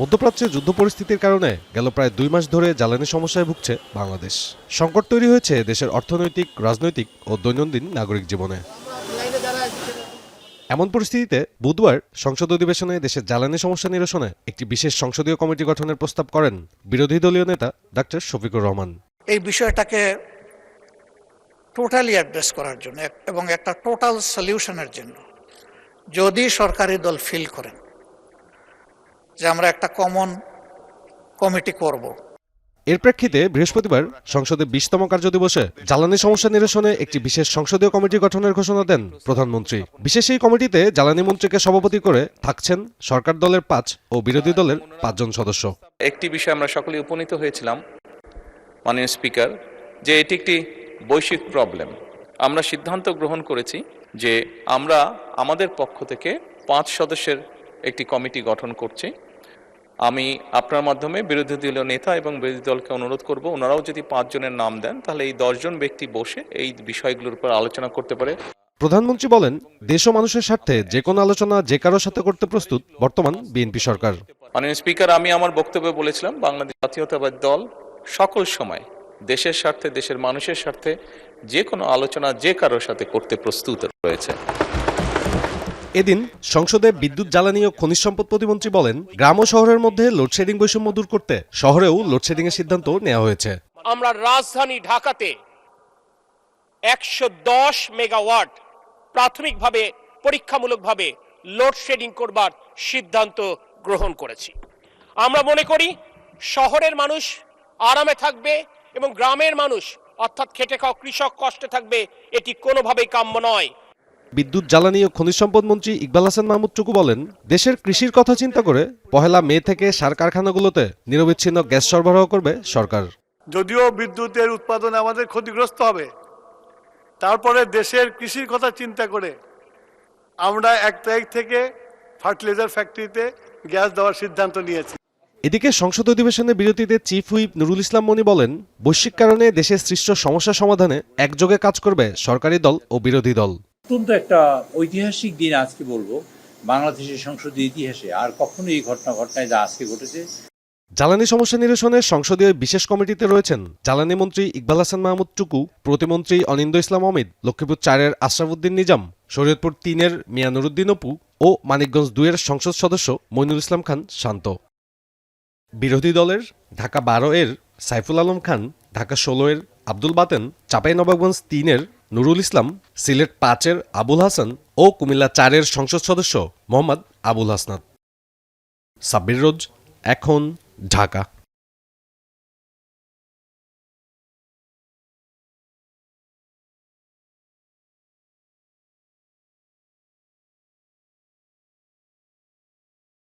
মধ্যপ্রাচ্যে যুদ্ধ পরিস্থিতির কারণে গেল প্রায় 2 মাস ধরে জ্বালানি সমস্যায় ভুগছে বাংলাদেশ। সংকট তৈরি হয়েছে দেশের অর্থনৈতিক, রাজনৈতিক ও দৈনন্দিন নাগরিক জীবনে। এমন পরিস্থিতিতে বুধবার সংসদ অধিবেশনে দেশের জ্বালানি সমস্যা নিরসনে একটি বিশেষ সংসদীয় কমিটি গঠনের প্রস্তাব করেন বিরোধী দলীয় নেতা ডাক্তার শফিকুর রহমান। এই বিষয়টাকে টোটালি অ্যাড্রেস করার জন্য এবং একটা টোটাল সলিউশনের জন্য যদি সরকারি দল ফিল করেন যে আমরা একটা কমন কমিটি করব। এর প্রেক্ষিতে বৃহস্পতিবার সংসদে 20তম কার্যদিবসে জ্বালানি সমস্যা নিরসনে একটি বিশেষ সংসদীয় কমিটি গঠনের ঘোষণা দেন প্রধানমন্ত্রী। বিশেষ এই কমিটিতে জ্বালানি মন্ত্রীকে সভাপতি করে থাকছেন সরকার দলের 5 ও বিরোধী দলের 5 জন সদস্য। একটি বিষয়ে আমরা সকলেই উপনীত হয়েছিলাম মাননীয় স্পিকার, যে এটি একটি বৈশ্বিক প্রবলেম। আমরা সিদ্ধান্ত গ্রহণ করেছি যে আমরা আমাদের পক্ষ থেকে 5 সদস্যের একটি কমিটি গঠন করছি। আমি আপনার মাধ্যমে বিরোধী দলীয় নেতা এবং বিরোধী দলকে অনুরোধ করব, ওনারাও যদি 5 জনের নাম দেন তাহলে এই 10 জন ব্যক্তি বসে এই বিষয়গুলোর উপর আলোচনা করতে পারে। প্রধানমন্ত্রী বলেন, দেশ ও মানুষের স্বার্থে যে কোনো আলোচনা যে কারোর সাথে করতে প্রস্তুত বর্তমান বিএনপি সরকার। মাননীয় স্পিকার, আমি আমার বক্তব্যে বলেছিলাম বাংলাদেশ জাতীয়তাবাদী দল সকল সময় দেশের স্বার্থে, দেশের মানুষের স্বার্থে যে কোনো আলোচনা যে কারোর সাথে করতে প্রস্তুত রয়েছে। এদিন সংসদে বিদ্যুৎ, জ্বালানি ও খনিজ সম্পদ প্রতিমন্ত্রী বলেন, গ্রাম ও শহরের মধ্যে লোডশেডিং বৈষম্য দূর করতে শহরেও লোডশেডিং এর সিদ্ধান্ত নেওয়া হয়েছে। আমরা রাজধানী ঢাকাতে 110 মেগাওয়াট প্রাথমিকভাবে পরীক্ষামূলকভাবে লোডশেডিং করবার সিদ্ধান্ত গ্রহণ করেছি। আমরা মনে করি শহরের মানুষ আরামে থাকবে এবং গ্রামের মানুষ অর্থাৎ খেটে খাওয়া কৃষক কষ্টে থাকবে, এটি কোনোভাবেই কাম্য নয়। বিদ্যুৎ, জ্বালানি ও খনিজ সম্পদ মন্ত্রী ইকবাল হাসান মাহমুদ টুকু বলেন, দেশের কৃষির কথা চিন্তা করে 1 মে থেকে সার কারখানাগুলোতে নিরবিচ্ছিন্ন গ্যাস সরবরাহ করবে সরকার। যদিও বিদ্যুতের উৎপাদন আমাদের ক্ষতিগ্রস্ত হবে, তারপরে দেশের কৃষির কথা চিন্তা করে আমরা 1 তারিখ থেকে ফার্টিলাইজার ফ্যাক্টরিতে গ্যাস দেওয়ার সিদ্ধান্ত নিয়েছি। এদিকে সংসদ অধিবেশনে বিরতিতে চিফ হুইপ নুরুল ইসলাম মনি বলেন, বৈশ্বিক কারণে দেশে সৃষ্ট সমস্যা সমাধানে একযোগে কাজ করবে সরকারি দল ও বিরোধী দল। অত্যন্ত একটা ঐতিহাসিক দিন আজকে বলবো বাংলাদেশের সংসদীয় ইতিহাসে, আর কখনো এই ঘটনা ঘটায় যা আজকে ঘটেছে। জ্বালানি সমস্যা নিরসনে সংসদীয় বিশেষ কমিটিতে রয়েছেন জ্বালানি মন্ত্রী ইকবাল হাসান মাহমুদ টুকু, প্রতিমন্ত্রী অনিন্দ্য ইসলাম অমিত, লক্ষ্মীপুর 4-এর আশরাফুদ্দিন নিজাম, শরীয়তপুর 3-এর মিয়া নুরুদ্দিন অপু ও মানিকগঞ্জ 2-এর সংসদ সদস্য মইনুল ইসলাম খান শান্ত। বিরোধী দলের ঢাকা 12-এর সাইফুল আলম খান, ঢাকা 16-এর আব্দুল বাতেন, চাঁপাইনবাবগঞ্জ 3-এর নুরুল ইসলাম, সিলেট 5-এর আবুল হাসান ও কুমিল্লা 4-এর সংসদ সদস্য মোহাম্মদ আবুল হাসনাত। সাব্বির রোজ, এখন, ঢাকা।